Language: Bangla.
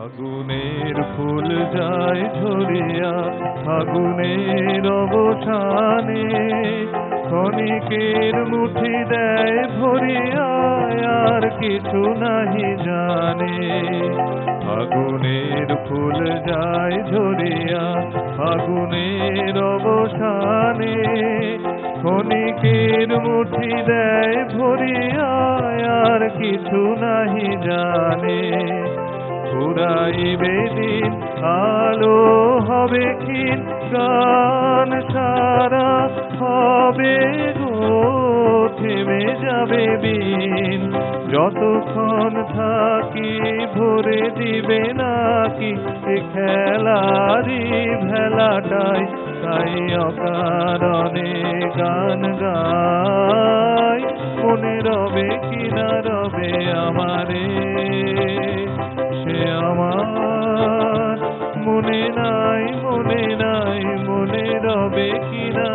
ফাগুনের ফুল যায় ঝরিয়া ফাগুনের অবসানে, ক্ষণিকের মুঠি দেয় ভরিয়া আর কিছু নাহি জানে। ফাগুনের ফুল যায় ঝরিয়া ফাগুনের অবসানে, ক্ষণিকের মুঠি দেয় ভরিয়া আর কিছু নাহি জানে। ফুরাইবে দিন আলো হবে ক্ষীণ, গান সারা হবে গো থেমে যাবে বিন। যতক্ষণ থাকি ভরে দিবে নাকি এ খেলারি ভেলাটাই, তাই অকারণে গান গাই। মনে রবে কিনা রবে আমারে, সে আমার মনে নাই, মনে নাই, মনে রবে কিনা